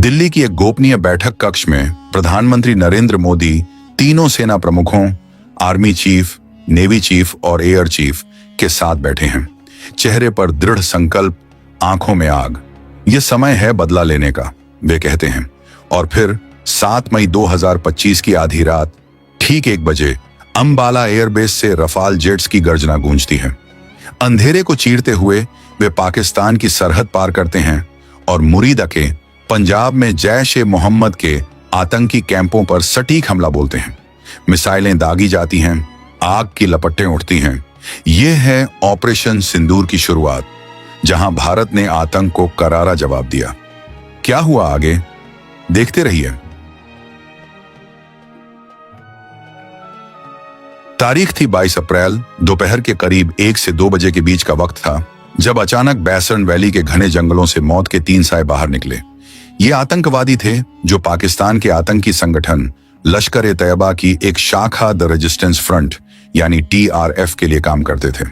दिल्ली की एक गोपनीय बैठक कक्ष में प्रधानमंत्री नरेंद्र मोदी तीनों सेना प्रमुखों, आर्मी चीफ, नेवी चीफ और एयर चीफ के साथ बैठे हैं। चेहरे पर दृढ़ संकल्प, आंखों में आग। ये समय है बदला लेने का, वे कहते हैं। और फिर 7 मई 2025 की आधी रात ठीक 1 बजे अंबाला एयरबेस से रफाल जेट्स की गर्जना गूंजती है। अंधेरे को चीरते हुए वे पाकिस्तान की सरहद पार करते हैं और मुरीदा के पंजाब में जैश-ए-मोहम्मद के आतंकी कैंपों पर सटीक हमला बोलते हैं। मिसाइलें दागी जाती हैं, आग की लपटें उठती हैं। यह है ऑपरेशन सिंदूर की शुरुआत, जहां भारत ने आतंक को करारा जवाब दिया। क्या हुआ आगे, देखते रहिए। तारीख थी 22 अप्रैल। दोपहर के करीब 1 से 2 बजे के बीच का वक्त था, जब अचानक बैसर्न वैली के घने जंगलों से मौत के 3 साए बाहर निकले। ये आतंकवादी थे जो पाकिस्तान के आतंकी संगठन लश्कर-ए-तैयबा की एक शाखा द रेजिस्टेंस फ्रंट यानी TRF के लिए काम करते थे।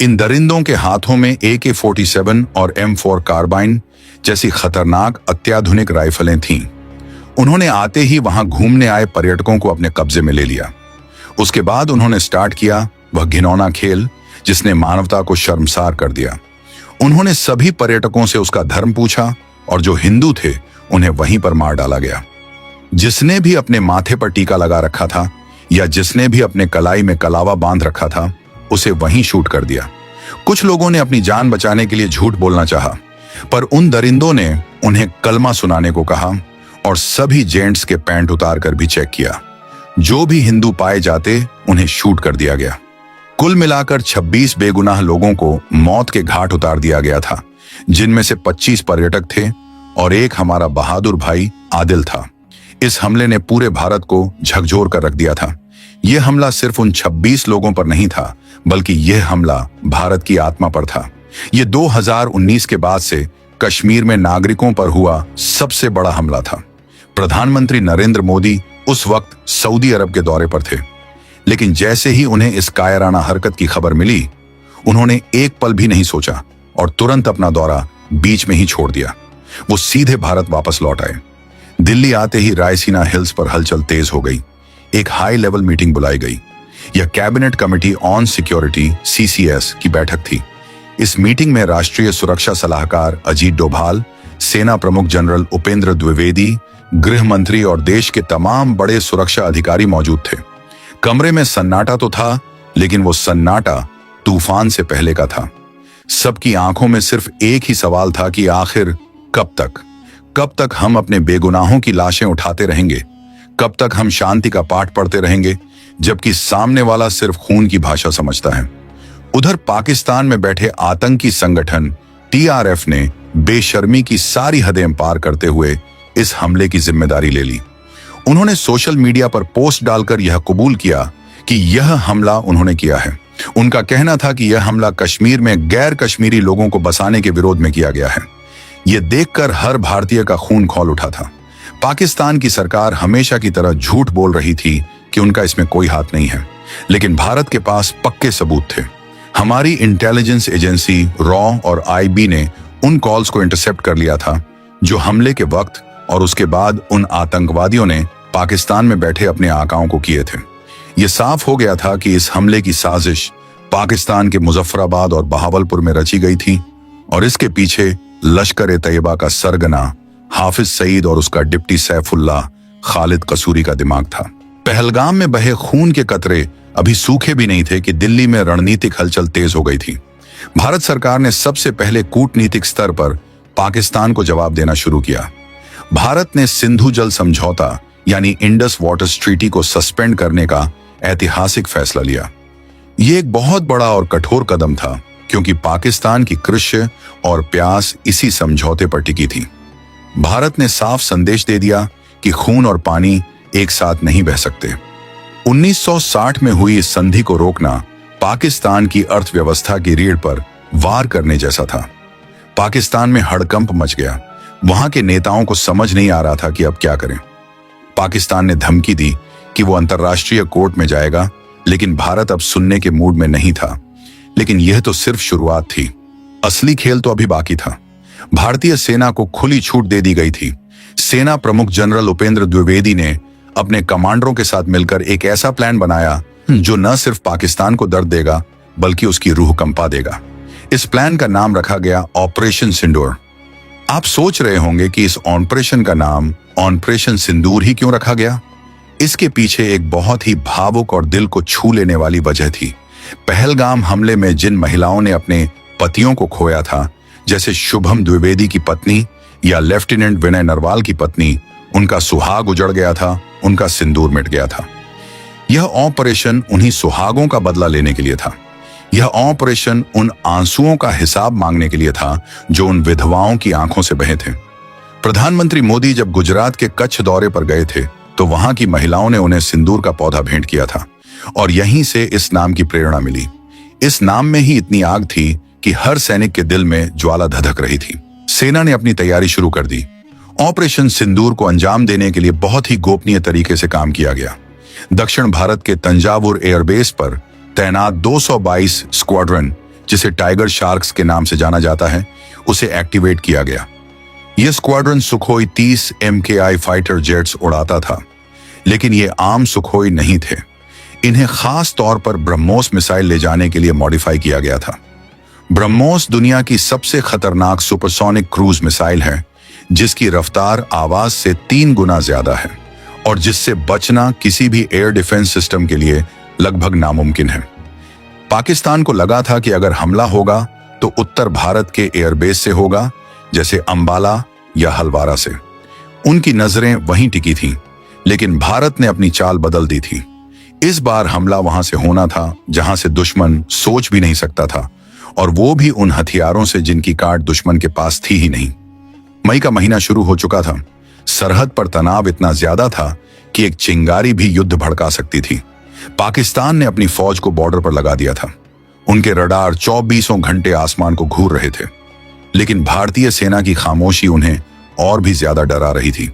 इन दरिंदों के हाथों में AK-47 और M4 कार्बाइन जैसी खतरनाक अत्याधुनिक राइफलें थीं। उन्होंने आते ही वहां घूमने आए पर्यटकों को अपने कब्जे में ले लिया। उसके बाद उन्होंने स्टार्ट किया वह घिनौना खेल जिसने मानवता को शर्मसार कर दिया। उन्होंने सभी पर्यटकों से उसका धर्म पूछा और जो हिंदू थे उन्हें वहीं पर मार डाला गया। जिसने भी अपने माथे पर टीका लगा रखा था या जिसने भी अपने कलाई में कलावा बांध रखा था, उसे वहीं शूट कर दिया। कुछ लोगों ने अपनी जान बचाने के लिए झूठ बोलना चाहा, पर उन दरिंदों ने उन्हें कलमा सुनाने को कहा और सभी जेंट्स के पैंट उतार कर भी चेक किया। जो भी हिंदू पाए जाते उन्हें शूट कर दिया गया। कुल मिलाकर 26 बेगुनाह लोगों को मौत के घाट उतार दिया गया था, जिनमें से 25 पर्यटक थे और एक हमारा बहादुर भाई आदिल था। इस हमले ने पूरे भारत को झकझोर कर रख दिया था। यह हमला सिर्फ उन 26 लोगों पर नहीं था, बल्कि यह हमला भारत की आत्मा पर था। यह 2019 के बाद से कश्मीर में नागरिकों पर हुआ सबसे बड़ा हमला था। प्रधानमंत्री नरेंद्र मोदी उस वक्त सऊदी अरब के दौरे पर थे, लेकिन जैसे ही उन्हें इस कायराना हरकत की खबर मिली, उन्होंने एक पल भी नहीं सोचा और तुरंत अपना दौरा बीच में ही छोड़ दिया। वो सीधे भारत वापस लौट आए। दिल्ली आते ही रायसीना हिल्स पर हलचल तेज हो गई। एक हाई लेवल मीटिंग बुलाई गई। यह cabinet committee on security CCS की बैठक थी। इस मीटिंग में राष्ट्रीय सुरक्षा सलाहकार अजीत डोभाल, सेना प्रमुख जनरल उपेंद्र द्विवेदी, गृह मंत्री और देश के तमाम बड़े सुरक्षा अधिकारी मौजूद थे। कमरे में सन्नाटा तो था, लेकिन वो सन्नाटा तूफान से पहले का था। सबकी आंखों में सिर्फ एक ही सवाल था कि आखिर कब तक हम अपने बेगुनाहों की लाशें उठाते रहेंगे? कब तक हम शांति का पाठ पढ़ते रहेंगे, जबकि सामने वाला सिर्फ खून की भाषा समझता है? उधर पाकिस्तान में बैठे आतंकी संगठन TRF ने बेशर्मी की सारी हदें पार करते हुए इस हमले की जिम्मेदारी ले ली। उन्होंने सोशल मीडिया पर पोस्ट डालकर यह कबूल किया कि यह हमला उन्होंने किया है। उनका कहना था कि यह हमला कश्मीर में गैर कश्मीरी लोगों को बसाने के विरोध में किया गया है। यह देखकर हर भारतीय का खून खौल उठा था। पाकिस्तान की सरकार हमेशा की तरह झूठ बोल रही थी कि उनका इसमें कोई हाथ नहीं है, लेकिन भारत के पास पक्के सबूत थे। हमारी इंटेलिजेंस एजेंसी रॉ और IB ने उन कॉल्स को इंटरसेप्ट कर लिया था जो हमले के वक्त और उसके बाद उन आतंकवादियों ने पाकिस्तान में बैठे अपने आकाओं को किए थे। यह साफ हो गया था कि इस हमले की साजिश पाकिस्तान के मुजफ्फराबाद और बहावलपुर में रची गई थी और इसके पीछे लश्कर-ए-तैयबा का सरगना हाफिज सईद और उसका डिप्टी सैफुल्लाह खालिद कसूरी का दिमाग था। पहलगाम में बहे खून के कतरे अभी सूखे भी नहीं थे कि दिल्ली में रणनीतिक हलचल तेज हो गई थी। भारत सरकार ने सबसे पहले कूटनीतिक स्तर पर पाकिस्तान को जवाब देना शुरू किया। भारत ने सिंधु जल समझौता यानी इंडस वाटर्स ट्रीटी को सस्पेंड करने का ऐतिहासिक फैसला लिया। यह एक बहुत बड़ा और कठोर कदम था, क्योंकि पाकिस्तान की कृषि और प्यास इसी समझौते पर टिकी थी। भारत ने साफ संदेश दे दिया कि खून और पानी एक साथ नहीं बह सकते। 1960 में हुई इस संधि को रोकना पाकिस्तान की अर्थव्यवस्था की रीढ़ पर वार करने जैसा था। पाकिस्तान में हड़कंप मच गया। वहां के नेताओं को समझ नहीं आ रहा था कि अब क्या करें। पाकिस्तान ने धमकी दी कि वो अंतर्राष्ट्रीय कोर्ट में जाएगा, लेकिन भारत अब सुनने के मूड में नहीं था। लेकिन यह तो सिर्फ शुरुआत थी। असली खेल तो अभी बाकी था। भारतीय सेना को खुली छूट दे दी गई थी। सेना प्रमुख जनरल उपेंद्र द्विवेदी ने अपने कमांडरों के साथ मिलकर एक ऐसा प्लान बनाया जो न सिर्फ पाकिस्तान को दर्द देगा बल्कि उसकी रूह कंपा देगा। इस प्लान का नाम रखा गया ऑपरेशन सिंदूर। आप सोच रहे होंगे कि इस ऑपरेशन का नाम ऑपरेशन सिंदूर ही क्यों रखा गया। इसके पीछे एक बहुत ही भावुक और दिल को छू लेने वाली वजह थी। पहलगाम हमले में जिन महिलाओं ने अपने पतियों को खोया था, जैसे शुभम द्विवेदी की पत्नी या लेफ्टिनेंट विनय नरवाल की पत्नी, उनका सुहाग उजड़ गया था, उनका सिंदूर मिट गया था। यह ऑपरेशन उन्हीं सुहागों का बदला लेने के लिए था। यह ऑपरेशन उन आंसुओं का हिसाब मांगने के लिए था जो उन विधवाओं की आंखों से बहे थे। प्रधानमंत्री मोदी जब गुजरात के कच्छ दौरे पर गए थे तो वहां की महिलाओं ने उन्हें सिंदूर का पौधा भेंट किया था और यहीं से इस नाम की प्रेरणा मिली। इस नाम में ही इतनी आग थी कि हर सैनिक के दिल में ज्वाला धधक रही थी। सेना ने अपनी तैयारी शुरू कर दी। ऑपरेशन सिंदूर को अंजाम देने के लिए बहुत ही गोपनीय तरीके से काम किया गया। दक्षिण भारत के तंजावुर एयरबेस पर तैनात 222 स्क्वाड्रन, जिसे टाइगर शार्क्स के नाम से जाना जाता है, उसे एक्टिवेट किया गया। यह squadron Sukhoi 30 MKI fighter jets उड़ाता था, लेकिन ये आम सुखोई नहीं थे। इन्हें खास तौर पर ब्रह्मोस मिसाइल ले जाने के लिए मॉडिफाई किया गया था। ब्रह्मोस दुनिया की सबसे खतरनाक सुपरसोनिक क्रूज मिसाइल है, जिसकी रफ्तार आवाज से 3 गुना ज्यादा है और जिससे बचना किसी भी एयर डिफेंस सिस्टम के लिए लगभग नामुमकिन है। पाकिस्तान को लगा था कि अगर हमला होगा तो उत्तर भारत के एयरबेस से होगा, जैसे अंबाला या हलवारा से। उनकी नजरें वहीं टिकी थीं, लेकिन भारत ने अपनी चाल बदल दी थी। इस बार हमला वहां से होना था जहां से दुश्मन सोच भी नहीं सकता था, और वो भी उन हथियारों से जिनकी काट दुश्मन के पास थी ही नहीं। मई का महीना शुरू हो चुका था। सरहद पर तनाव इतना ज्यादा था कि एक चिंगारी भी युद्ध भड़का सकती थी। पाकिस्तान ने अपनी फौज को बॉर्डर पर लगा दिया था। उनके रडार 24 घंटे आसमान को घूर रहे थे, लेकिन भारतीय सेना की खामोशी उन्हें और भी ज्यादा डरा रही थी।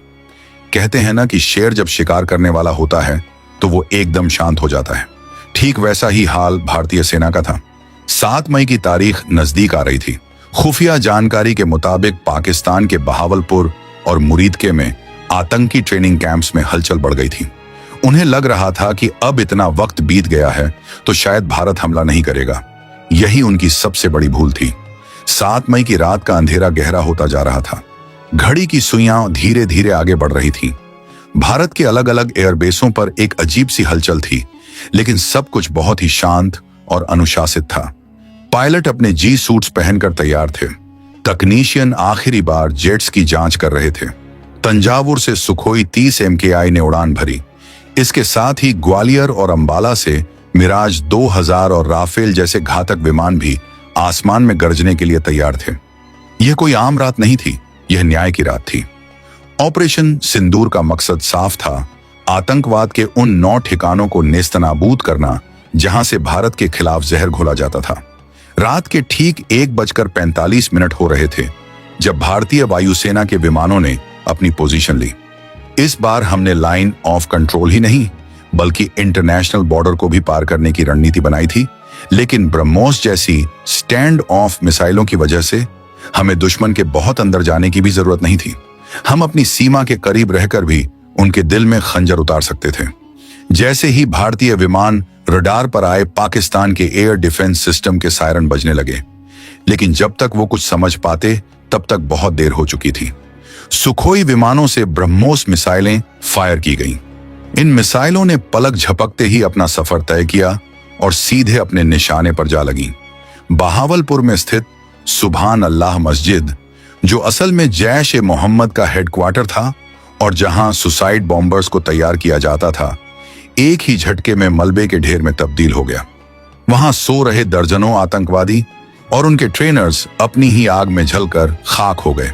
कहते हैं ना कि शेर जब शिकार करने वाला होता है तो वो एकदम शांत हो जाता है। ठीक वैसा ही हाल भारतीय सेना का था। 7 मई की तारीख नजदीक आ रही थी। खुफिया जानकारी के मुताबिक पाकिस्तान के बहावलपुर और मुरीदके में आतंकी ट्रेनिंग कैंप्स में हलचल बढ़ गई थी। उन्हें लग रहा था कि अब इतना वक्त बीत गया है तो शायद भारत हमला नहीं करेगा। यही उनकी सबसे बड़ी भूल थी। 7 मई की रात का अंधेरा गहरा होता जा रहा था। घड़ी की सुइयां धीरे धीरे आगे बढ़ रही थी। भारत के अलग अलग एयरबेसों पर एक अजीब सी हलचल थी, लेकिन सब कुछ बहुत ही शांत और अनुशासित था। पायलट अपने जी सूट्स पहनकर तैयार थे। तकनीशियन आखिरी बार जेट्स की जांच कर रहे थे। तंजावुर से सुखोई 30 MKI ने उड़ान भरी। इसके साथ ही ग्वालियर और अंबाला से मिराज 2000 और राफेल जैसे घातक विमान भी आसमान में गरजने के लिए तैयार थे। यह कोई आम रात नहीं थी, यह न्याय की रात थी। ऑपरेशन सिंदूर का मकसद साफ था, आतंकवाद के उन 9 ठिकानों को नेस्तनाबूद करना जहां से भारत के खिलाफ जहर घोला जाता था। रात के ठीक 1:45 हो रहे थे जब भारतीय वायुसेना के विमानों ने अपनी पोजीशन ली। इस बार हमने लाइन ऑफ कंट्रोल ही नहीं बल्कि इंटरनेशनल बॉर्डर को भी पार करने की रणनीति बनाई थी, लेकिन ब्रह्मोस जैसी स्टैंड ऑफ मिसाइलों की वजह से हमें दुश्मन के बहुत अंदर जाने की भी जरूरत नहीं थी। हम अपनी सीमा के करीब रहकर भी उनके दिल में खंजर उतार सकते थे। जैसे ही भारतीय विमान रडार पर आए, पाकिस्तान के एयर डिफेंस सिस्टम के सायरन बजने लगे, लेकिन जब तक वो कुछ समझ पाते तब तक बहुत देर हो चुकी थी। सुखोई विमानों से ब्रह्मोस मिसाइलें फायर की गईं। इन मिसाइलों ने पलक झपकते ही अपना सफर तय किया और सीधे अपने निशाने पर जा लगीं। बहावलपुर में स्थित सुभान अल्लाह मस्जिद, जो असल में जैश ए मोहम्मद का हेडक्वार्टर था और जहां सुसाइड बॉम्बर्स को तैयार किया जाता था, एक ही झटके में मलबे के ढेर में तब्दील हो गया। वहां सो रहे दर्जनों आतंकवादी और उनके ट्रेनर्स अपनी ही आग में जलकर खाक हो गए।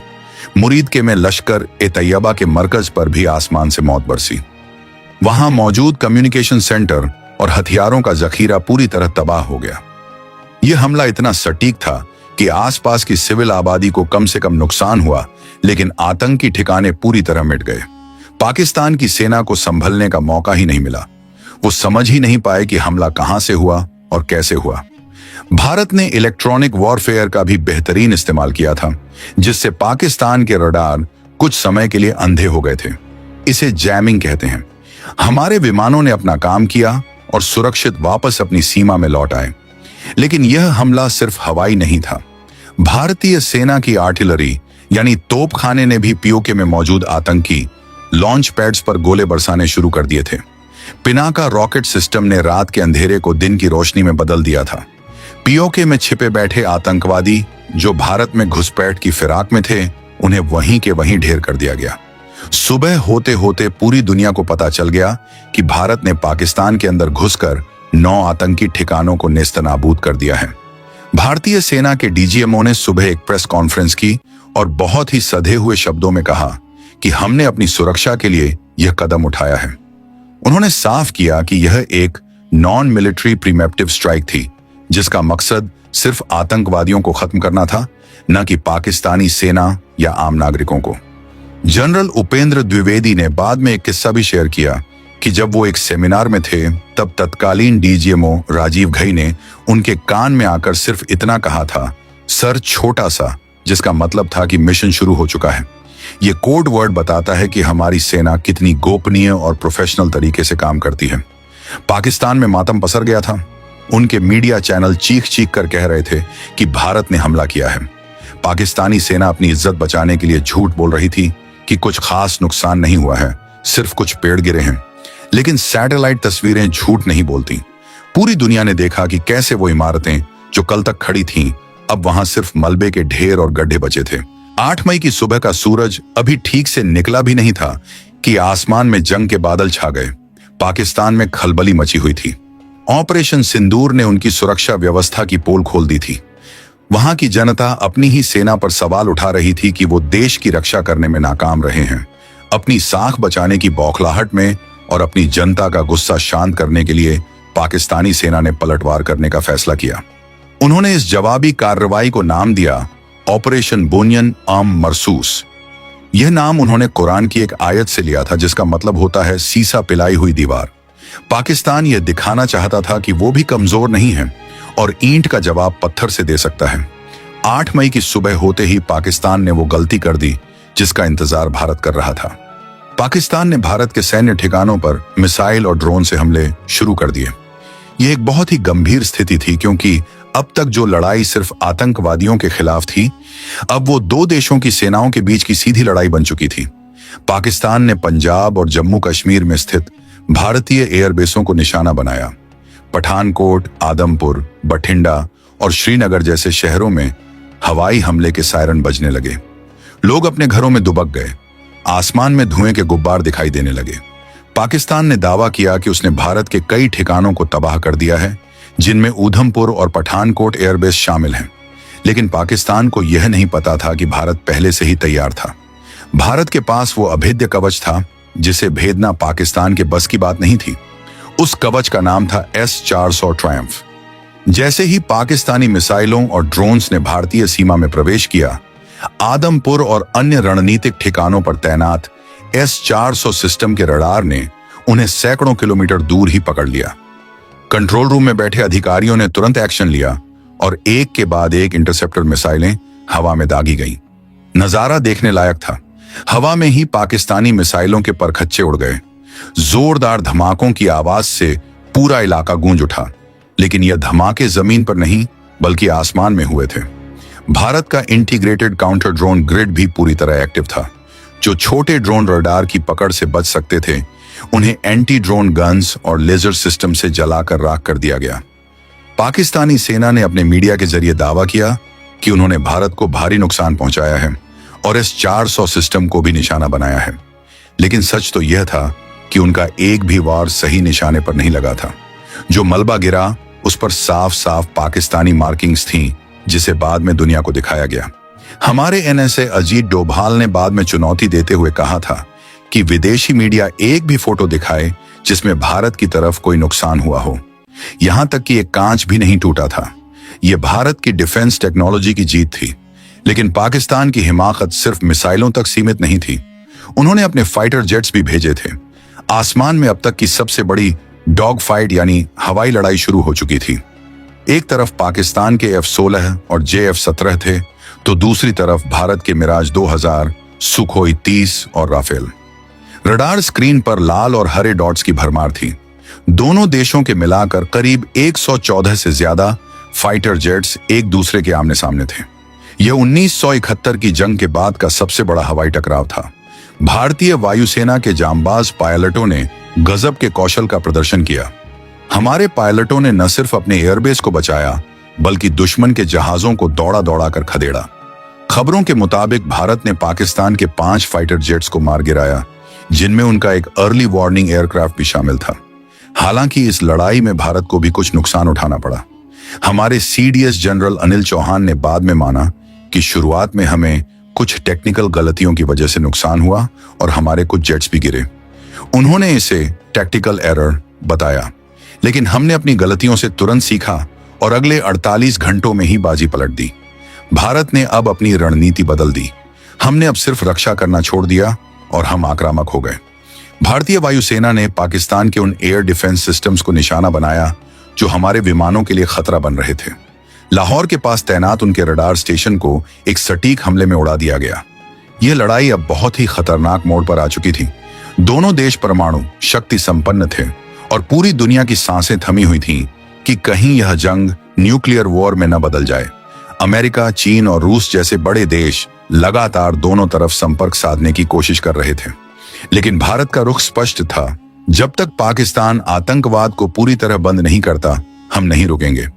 मुरीदके में लश्कर ए तैयबा के मरकज पर भी आसमान से मौत बरसी। वहां मौजूद कम्युनिकेशन सेंटर और हथियारों का जखीरा पूरी तरह तबाह हो गया। यह हमला इतना सटीक था कि आसपास की सिविल आबादी को कम से कम नुकसान हुआ, लेकिन आतंकी ठिकाने पूरी तरह मिट गए। पाकिस्तान की सेना को संभलने का मौका ही नहीं मिला। वो समझ ही नहीं पाए कि हमला कहां से हुआ और कैसे हुआ। भारत ने इलेक्ट्रॉनिक वॉरफेयर का भी बेहतरीन इस्तेमाल किया था, जिससे पाकिस्तान के रडार कुछ समय के लिए अंधे हो गए थे। इसे जैमिंग कहते हैं। हमारे विमानों ने अपना काम किया और सुरक्षित वापस अपनी सीमा में लौट आए। लेकिन यह हमला सिर्फ हवाई नहीं था। भारतीय सेना की आर्टिलरी यानी तोपखाने ने भी पीओके में मौजूद आतंकी लॉन्च पैड्स पर गोले बरसाने शुरू कर दिए थे। पिनाका रॉकेट सिस्टम ने रात के अंधेरे को दिन की रोशनी में बदल दिया था। पीओके में छिपे बैठे आतंकवादी जो भारत में घुसपैठ की फिराक में थे, उन्हें वहीं के वहीं ढेर कर दिया गया। सुबह होते होते पूरी दुनिया को पता चल गया कि भारत ने पाकिस्तान के अंदर घुसकर 9 आतंकी ठिकानों को नेस्तनाबूद कर दिया है। भारतीय सेना के डीजीएमओ ने सुबह एक प्रेस कॉन्फ्रेंस की और बहुत ही सधे हुए शब्दों में कहा कि हमने अपनी सुरक्षा के लिए यह कदम उठाया है। उन्होंने साफ किया कि यह एक नॉन मिलिट्री प्रीमेप्टिव स्ट्राइक थी, जिसका मकसद सिर्फ आतंकवादियों को खत्म करना था, न कि पाकिस्तानी सेना या आम नागरिकों को। जनरल उपेंद्र द्विवेदी ने बाद में एक किस्सा भी शेयर किया कि जब वो एक सेमिनार में थे, तब तत्कालीन डीजीएमओ राजीव घई ने उनके कान में आकर सिर्फ इतना कहा था, सर छोटा सा, जिसका मतलब था कि मिशन शुरू हो चुका है। ये कोड वर्ड बताता है कि हमारी सेना कितनी गोपनीय और प्रोफेशनल तरीके से काम करती है। पाकिस्तान में मातम पसर गया था। उनके मीडिया चैनल चीख चीख कर कह रहे थे कि भारत ने हमला किया है। पाकिस्तानी सेना अपनी इज्जत बचाने के लिए झूठ बोल रही थी कि कुछ खास नुकसान नहीं हुआ है, सिर्फ कुछ पेड़ गिरे हैं। लेकिन सैटेलाइट तस्वीरें झूठ नहीं बोलती। पूरी दुनिया ने देखा कि कैसे वो इमारतें जो कल तक खड़ी थीं, अब वहां सिर्फ मलबे के ढेर और गड्ढे बचे थे। 8 मई की सुबह का सूरज अभी ठीक से निकला भी नहीं था कि आसमान में जंग के बादल छा गए। पाकिस्तान में खलबली मची हुई थी। ऑपरेशन सिंदूर ने उनकी सुरक्षा व्यवस्था की पोल खोल दी थी। वहां की जनता अपनी ही सेना पर सवाल उठा रही थी कि वो देश की रक्षा करने में नाकाम रहे हैं। अपनी साख बचाने की बौखलाहट में और अपनी जनता का गुस्सा शांत करने के लिए पाकिस्तानी सेना ने पलटवार करने का फैसला किया। उन्होंने इस जवाबी कार्रवाई को नाम दिया ऑपरेशन बुनियन आम मरसूस। यह नाम उन्होंने कुरान की एक आयत से लिया था, जिसका मतलब होता है सीसा पिलाई हुई दीवार। पाकिस्तान यह दिखाना चाहता था कि वो भी कमजोर नहीं है और ईंट का जवाब पत्थर से दे सकता है। 8 मई की सुबह होते ही पाकिस्तान ने वो गलती कर दी जिसका इंतजार भारत कर रहा था। पाकिस्तान ने भारत के सैन्य ठिकानों पर मिसाइल और ड्रोन से हमले शुरू कर दिए। यह एक बहुत ही गंभीर स्थिति थी, क्योंकि अब तक जो लड़ाई सिर्फ आतंकवादियों के खिलाफ थी, अब वो 2 देशों की सेनाओं के बीच की सीधी लड़ाई बन चुकी थी। पाकिस्तान ने पंजाब और जम्मू कश्मीर में स्थित भारतीय एयरबेसों को निशाना बनाया। पठानकोट, आदमपुर, बठिंडा और श्रीनगर जैसे शहरों में हवाई हमले के सायरन बजने लगे। लोग अपने घरों में दुबक गए। आसमान में धुएं के गुब्बार दिखाई देने लगे। पाकिस्तान ने दावा किया कि उसने भारत के कई ठिकानों को तबाह कर दिया है, जिनमें ऊधमपुर और पठानकोट एयरबेस शामिल हैं। लेकिन पाकिस्तान को यह नहीं पता था कि भारत पहले से ही तैयार था। भारत के पास वो अभेद्य कवच था जिसे भेदना पाकिस्तान के बस की बात नहीं थी। उस कवच का नाम था S-400 ट्रायम्फ। जैसे ही पाकिस्तानी मिसाइलों और ड्रोन्स ने भारतीय सीमा में प्रवेश किया, आदमपुर और अन्य रणनीतिक ठिकानों पर तैनात S-400 सिस्टम के रडार ने उन्हें सैकड़ों किलोमीटर दूर ही पकड़ लिया। कंट्रोल रूम में बैठे अधिकारियों ने तुरंत एक्शन लिया और एक के बाद एक इंटरसेप्टर मिसाइलें हवा में दागी गईं। नजारा देखने लायक था। हवा में ही पाकिस्तानी मिसाइलों के परखच्चे उड़ गए। जोरदार धमाकों की आवाज से पूरा इलाका गूंज उठा। लेकिन यह धमाके जमीन पर नहीं बल्कि आसमान में हुए थे। भारत का इंटीग्रेटेड काउंटर ड्रोन ग्रिड भी पूरी तरह एक्टिव था। जो छोटे ड्रोन रडार की पकड़ से बच सकते थे, उन्हें एंटी ड्रोन गन्स और लेजर सिस्टम से जलाकर राख कर दिया गया। पाकिस्तानी सेना ने अपने मीडिया के जरिए दावा किया कि उन्होंने भारत को भारी नुकसान पहुंचाया है और S-400 सिस्टम को भी निशाना बनाया है। लेकिन सच तो यह था कि उनका एक भी वार सही निशाने पर नहीं लगा था। जो मलबा गिरा उस पर साफ साफ पाकिस्तानी मार्किंग्स थीं, जिसे बाद में दुनिया को दिखाया गया। हमारे NSA अजीत डोभाल ने बाद में चुनौती देते हुए कहा था कि विदेशी मीडिया एक भी फोटो दिखाए जिसमें भारत की तरफ कोई नुकसान हुआ हो। यहां तक कि एक कांच भी नहीं टूटा था। यह भारत की डिफेंस टेक्नोलॉजी की जीत थी। लेकिन पाकिस्तान की हिमाकत सिर्फ मिसाइलों तक सीमित नहीं थी। उन्होंने अपने फाइटर जेट्स भी भेजे थे। आसमान में अब तक की सबसे बड़ी डॉग फाइट यानी हवाई लड़ाई शुरू हो चुकी थी। एक तरफ पाकिस्तान के F-16 और JF-17 थे, तो दूसरी तरफ भारत के मिराज 2000 सुखोई 30 और राफेल। रडार स्क्रीन पर लाल और हरे डॉट्स की भरमार थी। दोनों देशों के मिलाकर करीब 114 से ज्यादा फाइटर जेट्स एक दूसरे के आमने सामने थे। यह 1971 की जंग के बाद का सबसे बड़ा हवाई टकराव था। भारतीय वायुसेना के जांबाज पायलटों ने गजब के कौशल का प्रदर्शन किया। हमारे पायलटों ने न सिर्फ अपने एयरबेस को बचाया बल्कि दुश्मन के जहाजों को दौड़ा दौड़ा कर खदेड़ा। खबरों के मुताबिक भारत ने पाकिस्तान के 5 फाइटर जेट्स को मार गिराया, जिनमें उनका एक अर्ली वार्निंग एयरक्राफ्ट भी शामिल था। हालांकि इस लड़ाई में भारत को भी कुछ नुकसान उठाना पड़ा। हमारे सीडीएस जनरल अनिल चौहान ने बाद में माना कि शुरुआत में हमें कुछ टेक्निकल गलतियों की वजह से नुकसान हुआ और हमारे कुछ जेट्स भी गिरे। उन्होंने इसे टैक्टिकल एरर बताया, लेकिन हमने अपनी गलतियों से तुरंत सीखा और अगले 48 घंटों में ही बाजी पलट दी। भारत ने अब अपनी रणनीति बदल दी। हमने अब सिर्फ रक्षा करना छोड़ दिया और हम आक्रामक हो गए। भारतीय वायुसेना ने पाकिस्तान के उन एयर डिफेंस सिस्टम्स को निशाना बनाया जो हमारे विमानों के लिए खतरा बन रहे थे। लाहौर के पास तैनात उनके रडार स्टेशन को एक सटीक हमले में उड़ा दिया गया। यह लड़ाई अब बहुत ही खतरनाक मोड़ पर आ चुकी थी। दोनों देश परमाणु शक्ति संपन्न थे और पूरी दुनिया की सांसें थमी हुई थीं कि कहीं यह जंग न्यूक्लियर वॉर में न बदल जाए। अमेरिका, चीन और रूस जैसे बड़े देश लगातार दोनों तरफ संपर्क साधने की कोशिश कर रहे थे, लेकिन भारत का रुख स्पष्ट था। जब तक पाकिस्तान आतंकवाद को पूरी तरह बंद नहीं करता, हम नहीं रुकेंगे।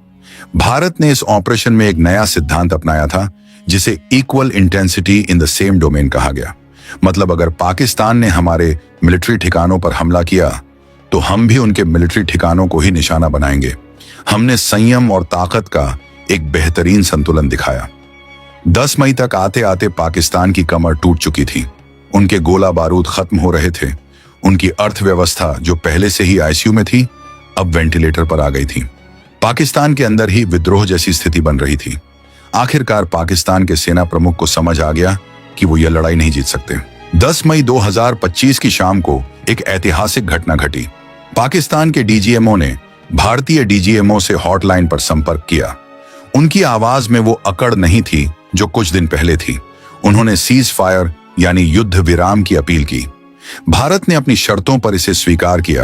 भारत ने इस ऑपरेशन में एक नया सिद्धांत अपनाया था, जिसे equal intensity in the same domain कहा गया। मतलब अगर पाकिस्तान ने हमारे मिलिट्री ठिकानों पर हमला किया तो हम भी उनके मिलिट्री ठिकानों को ही निशाना बनाएंगे। हमने संयम और ताकत का एक बेहतरीन संतुलन दिखाया। 10 मई तक आते आते पाकिस्तान की कमर टूट चुकी थी। उनके गोला बारूद खत्म हो रहे थे। उनकी अर्थव्यवस्था जो पहले से ही आईसीयू में थी, अब वेंटिलेटर पर आ गई थी। पाकिस्तान के अंदर ही विद्रोह जैसी स्थिति बन रही थी। आखिरकार पाकिस्तान के सेना प्रमुख को समझ आ गया कि वो यह लड़ाई नहीं जीत सकते। 10 मई 2025 की शाम को एक ऐतिहासिक घटना घटी। पाकिस्तान के डीजीएमओ ने भारतीय डीजीएमओ से हॉटलाइन पर संपर्क किया। उनकी आवाज में वो अकड़ नहीं थी जो कुछ दिन पहले थी। उन्होंने सीज फायर यानी युद्ध विराम की अपील की। भारत ने अपनी शर्तों पर इसे स्वीकार किया,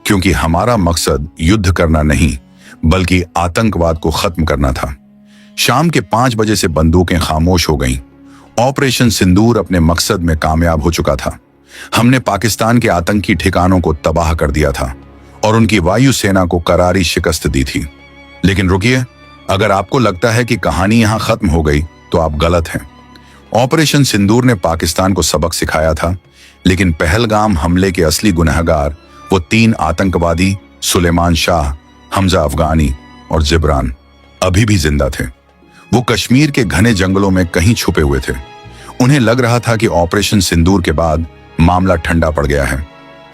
क्योंकि हमारा मकसद युद्ध करना नहीं बल्कि आतंकवाद को खत्म करना था। शाम के 5 बजे से बंदूकें खामोश हो गईं। ऑपरेशन सिंदूर अपने मकसद में कामयाब हो चुका था। हमने पाकिस्तान के आतंकी ठिकानों को तबाह कर दिया था और उनकी वायुसेना को करारी शिकस्त दी थी। लेकिन रुकिए, अगर आपको लगता है कि कहानी यहां खत्म हो गई तो आप गलत हैं। ऑपरेशन सिंदूर ने पाकिस्तान को सबक सिखाया था, लेकिन पहलगाम हमले के असली गुनहगार वो 3 आतंकवादी सुलेमान शाह, हमजा अफगानी और जिब्रान अभी भी जिंदा थे। वो कश्मीर के घने जंगलों में कहीं छुपे हुए थे। उन्हें लग रहा था कि ऑपरेशन सिंदूर के बाद मामला ठंडा पड़ गया है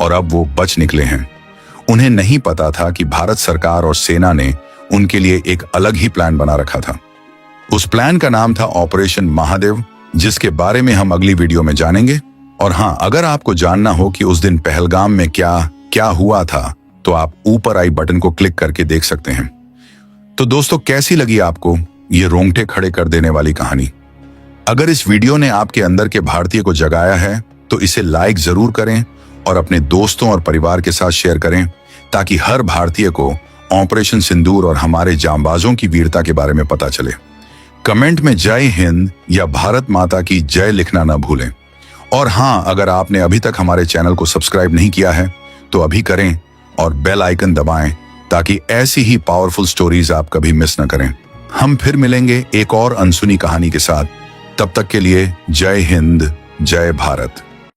और अब वो बच निकले हैं। उन्हें नहीं पता था कि भारत सरकार और सेना ने उनके लिए एक अलग ही प्लान बना रखा था। उस प्लान का नाम था ऑपरेशन महादेव, जिसके बारे में हम अगली वीडियो में जानेंगे। और हाँ, अगर आपको जानना हो कि उस दिन पहलगाम में क्या क्या हुआ था तो आप ऊपर आई बटन को क्लिक करके देख सकते हैं। तो दोस्तों, कैसी लगी आपको ये रोंगटे खड़े कर देने वाली कहानी? अगर इस वीडियो ने आपके अंदर के भारतीय को जगाया है तो इसे लाइक जरूर करें और अपने दोस्तों और परिवार के साथ शेयर करें, ताकि हर भारतीय को ऑपरेशन सिंदूर और हमारे जांबाजों की वीरता के बारे में पता चले। कमेंट में जय हिंद या भारत माता की जय लिखना ना भूलें। और हाँ, अगर आपने अभी तक हमारे चैनल को सब्सक्राइब नहीं किया है तो अभी करें और बेल आइकन दबाएं, ताकि ऐसी ही पावरफुल स्टोरीज आप कभी मिस न करें। हम फिर मिलेंगे एक और अनसुनी कहानी के साथ। तब तक के लिए जय हिंद, जय भारत।